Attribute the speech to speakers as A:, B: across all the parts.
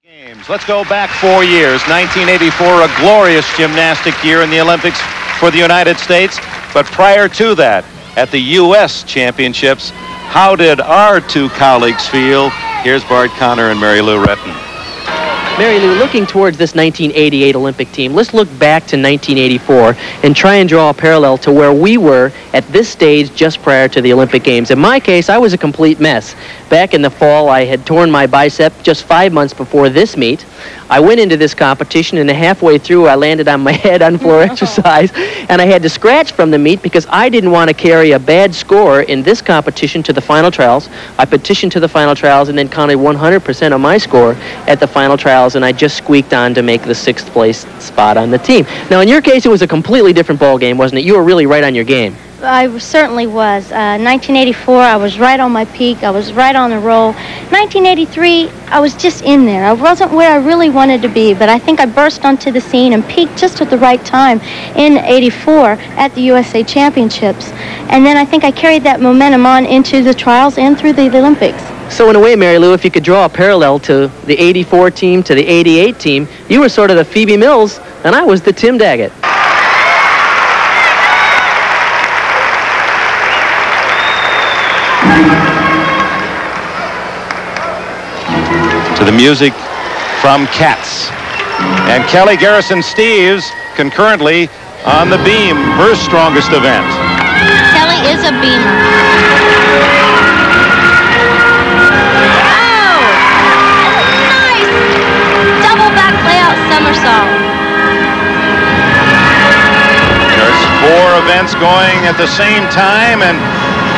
A: Games. Let's go back 4 years. 1984, a glorious gymnastic year in the Olympics for the United States. But prior to that, at the U.S. Championships, how did our two colleagues feel? Here's Bart Connor and Mary Lou Retton.
B: Mary Lou, looking towards this 1988 Olympic team, let's look back to 1984 and try and draw a parallel to where we were at this stage just prior to the Olympic Games. In my case, I was a complete mess. Back in the fall, I had torn my bicep just 5 months before this meet. I went into this competition, and halfway through, I landed on my head on floor exercise, and I had to scratch from the meet because I didn't want to carry a bad score in this competition to the final trials. I petitioned to the final trials and then counted 100% of my score at the final trials, and I just squeaked on to make the 6th place spot on the team. Now, in your case, it was a completely different ball game, wasn't it? You were really right on your game.
C: I certainly was. 1984, I was right on my peak. I was right on the roll. 1983, I was just in there. I wasn't where I really wanted to be, but I think I burst onto the scene and peaked just at the right time in '84 at the USA Championships. And then I think I carried that momentum on into the trials and through the Olympics.
B: So in a way, Mary Lou, if you could draw a parallel to the '84 team to the '88 team, you were sort of the Phoebe Mills, and I was the Tim Daggett.
A: To the music from Cats. And Kelly Garrison Steeves concurrently on the beam, her strongest event.
C: Kelly is a beamer. Oh! Nice! Double back layout somersault.
A: There's 4 events going at the same time, and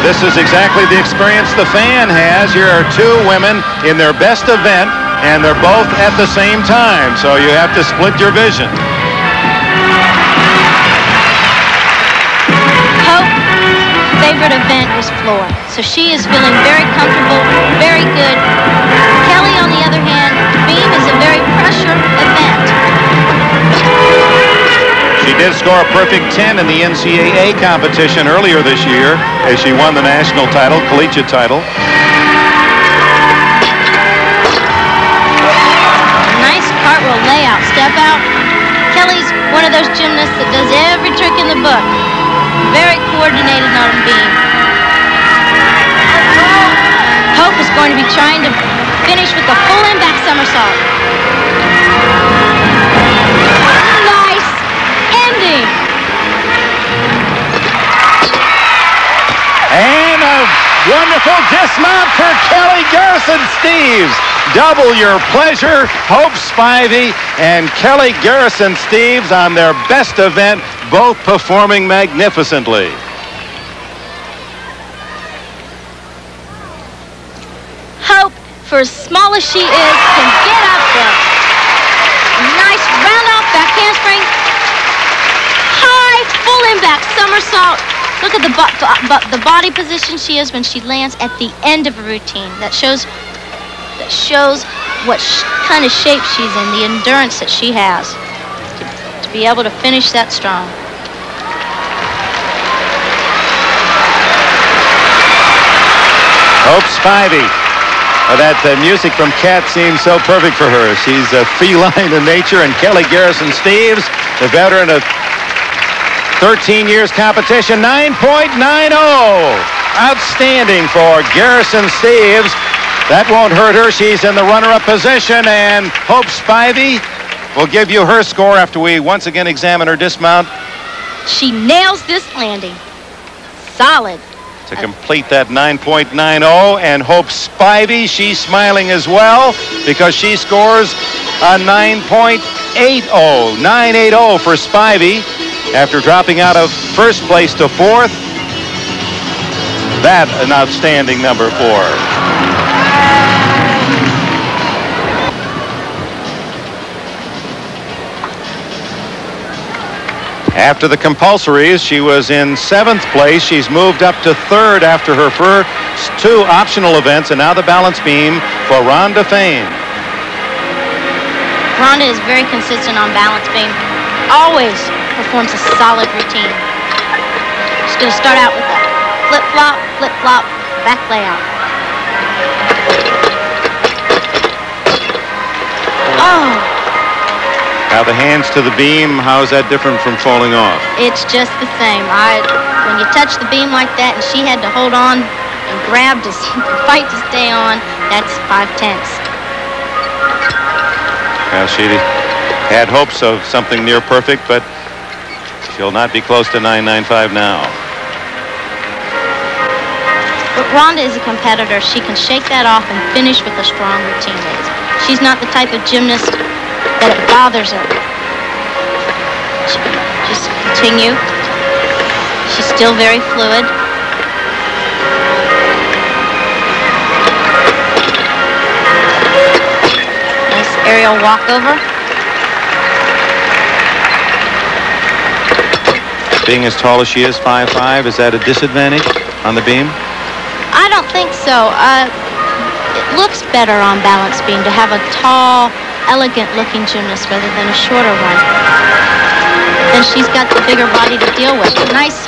A: this is exactly the experience the fan has. Here are 2 women in their best event, and they're both at the same time, so you have to split your vision.
C: Hope's favorite event is floor, so she is feeling very comfortable, very good. Kelly, on the other hand, beam is a very pressure event.
A: She did score a perfect 10 in the NCAA competition earlier this year as she won the national title, collegiate title.
C: Nice cartwheel layout, step out. Kelly's one of those gymnasts that does every trick in the book. Very coordinated on a beam. Hope is going to be trying to finish with a full in-back somersault.
A: And a wonderful dismount for Kelly Garrison Steeves. Double your pleasure. Hope Spivey and Kelly Garrison Steeves on their best event, both performing magnificently.
C: Hope, for as small as she is, can get up there. Nice round off back handspring. High, full in-back somersault. Look at the body position she is when she lands at the end of a routine. That shows what kind of shape she's in, the endurance that she has to be able to finish that strong.
A: Hope Spivey. That music from Cat seems so perfect for her. She's a feline in nature, and Kelly Garrison Steeves, the veteran of 13 years competition, 9.90. Outstanding for Garrison Steeves. That won't hurt her. She's in the runner-up position, and Hope Spivey will give you her score after we once again examine her dismount.
C: She nails this landing. Solid.
A: To complete that 9.90, and Hope Spivey, she's smiling as well because she scores a 9.80. 9.80 for Spivey. After dropping out of first place to 4th, that's an outstanding number for her. After the compulsories, she was in 7th place. She's moved up to 3rd after her first 2 optional events, and now the balance beam for Rhonda Fain.
C: Rhonda is very consistent on balance beam. Always performs a solid routine. She's going to start out with a flip-flop, back layout.
A: Now the hands to the beam, how is that different from falling off?
C: It's just the same. When you touch the beam like that and she had to hold on and grab to fight to stay on, that's 5/10.
A: Well, she had hopes of something near perfect, but she'll not be close to 9.95 now.
C: But Rhonda is a competitor. She can shake that off and finish with a strong routine. She's not the type of gymnast that it bothers her. Just continue. She's still very fluid. Nice aerial walkover.
A: Being as tall as she is, 5'5", is that a disadvantage on the beam?
C: I don't think so. It looks better on balance beam to have a tall, elegant-looking gymnast rather than a shorter one. Then she's got the bigger body to deal with. Nice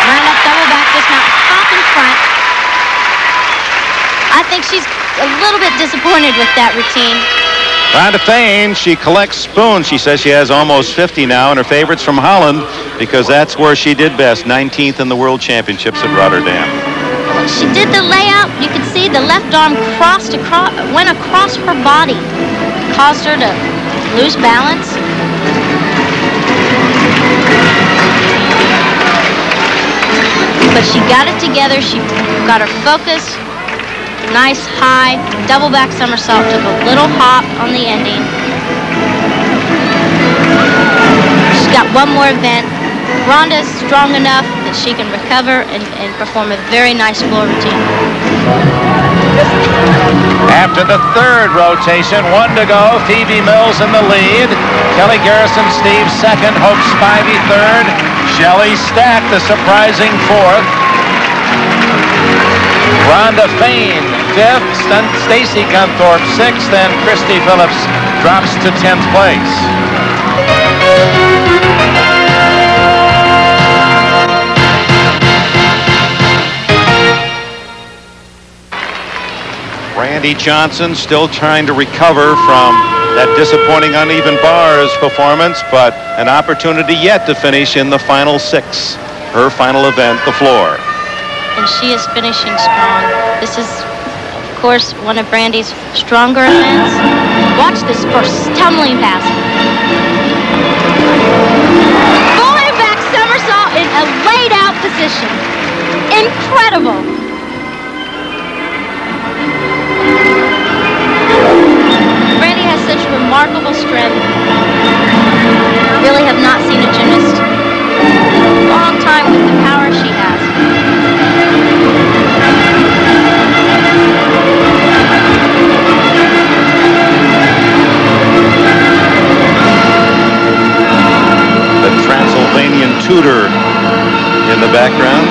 C: round-up double back, just not pop in front. I think she's a little bit disappointed with that routine.
A: Rhonda Fain, she collects spoons. She says she has almost 50 now, and her favorite's from Holland because that's where she did best, 19th in the World Championships at Rotterdam.
C: When she did the layout, you could see the left arm went across her body, caused her to lose balance. But she got it together. She got her focus. Nice high double back somersault. Took a little hop on the ending. She's got one more event. Rhonda's strong enough that she can recover and perform a very nice floor routine.
A: After the third rotation, 1 to go. Phoebe Mills in the lead. Kelly Garrison Steve second. Hope Spivey third. Shelley Stack the surprising fourth. Rhonda Fain fifth. Stacy Gunthorpe sixth. And Christy Phillips drops to 10th place. Brandy Johnson still trying to recover from that disappointing uneven bars performance, but an opportunity yet to finish in the final 6. Her final event, the floor.
C: And she is finishing strong. This is, of course, one of Brandy's stronger events. Watch this first tumbling pass. Falling back somersault in a laid out position. Incredible. Brandy has such remarkable strength. Really have not seen a gymnast in a long time with the power she has.
A: The Transylvanian Tudor in the background.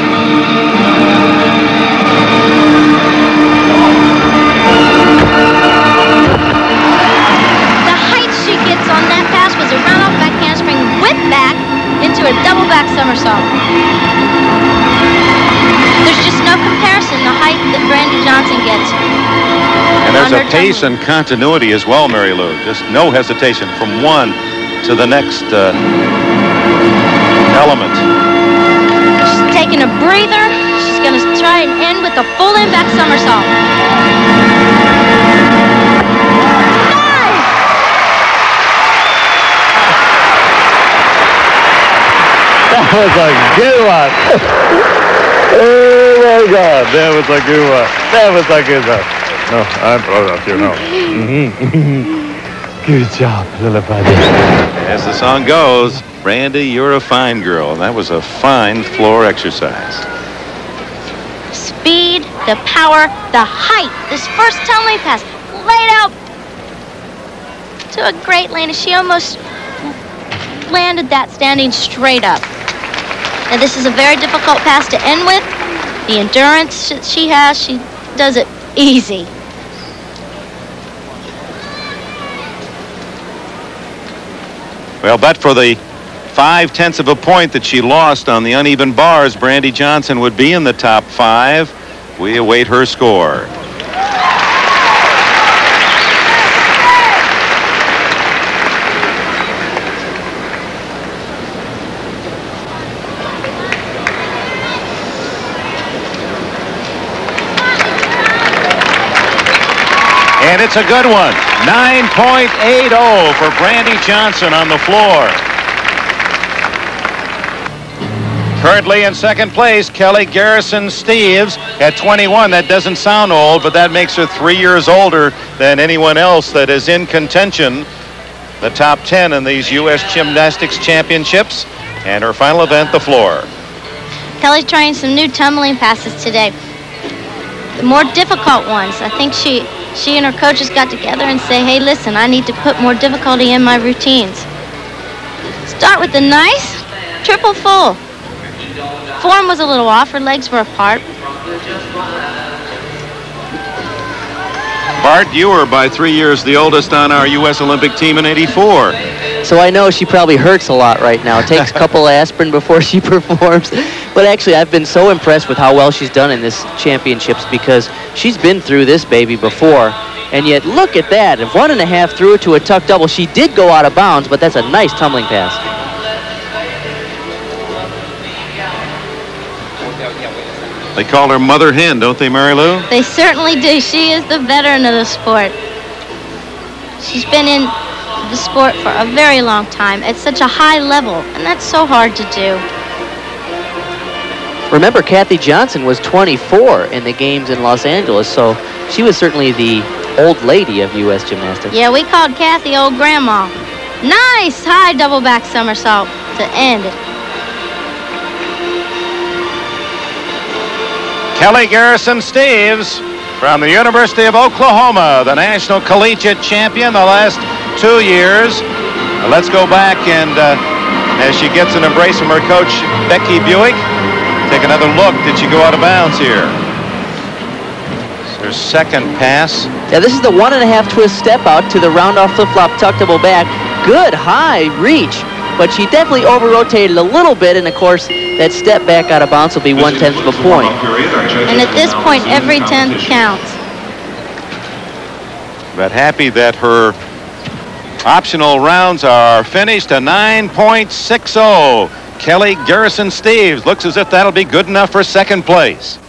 C: On that pass was a run off back handspring, whip back into a double back somersault. There's just no comparison the height that Brandy Johnson gets.
A: And there's a pace and continuity as well, Mary Lou. Just no hesitation from one to the next element.
C: She's taking a breather. She's going to try and end with a full in back somersault.
D: That was a good one. Oh my God, that was a good one. That was a good one. No, I'm proud of you now. Good job, little buddy.
A: As the song goes, Brandy, you're a fine girl. And that was a fine floor exercise.
C: Speed, the power, the height. This first tumbling pass laid out to a great lane. She almost landed that standing straight up. And this is a very difficult pass to end with. The endurance she has, she does it easy.
A: Well, but for the 0.5 of a point that she lost on the uneven bars, Brandy Johnson would be in the top 5. We await her score. And it's a good one. 9.80 for Brandy Johnson on the floor. Currently in second place, Kelly Garrison Steves at 21. That doesn't sound old, but that makes her 3 years older than anyone else that is in contention. The top 10 in these U.S. Gymnastics Championships. And her final event, the floor.
C: Kelly's trying some new tumbling passes today. The more difficult ones. I think she and her coaches got together and say, hey, listen, I need to put more difficulty in my routines. Start with the nice triple full. Form was a little off. Her legs were apart.
A: Bart, you were by 3 years the oldest on our U.S. Olympic team in '84.
B: So I know she probably hurts a lot right now. It takes a couple aspirin before she performs. But actually, I've been so impressed with how well she's done in this championships because she's been through this baby before. And yet, look at that. If 1.5 threw it to a tuck double, she did go out of bounds, but that's a nice tumbling pass.
A: They call her Mother Hen, don't they, Mary Lou?
C: They certainly do. She is the veteran of the sport. She's been in the sport for a very long time at such a high level, and that's so hard to do.
B: Remember, Kathy Johnson was 24 in the games in Los Angeles, so she was certainly the old lady of U.S. gymnastics.
C: Yeah, we called Kathy old grandma. Nice high double back somersault to end it.
A: Kelly Garrison Steves from the University of Oklahoma, the national collegiate champion the last 2 years. Let's go back and as she gets an embrace from her coach, Becky Buick, take another look. Did she go out of bounds here? It's her second pass.
B: Yeah, this is the 1.5 twist step out to the round off flip-flop tuck double back. Good high reach, but she definitely over-rotated a little bit, and of course, that step back out of bounds will be 1/10 of a point.
C: And at this point, every 10th counts.
A: But happy that her optional rounds are finished. A 9.60. Kelly Garrison Steves looks as if that'll be good enough for second place.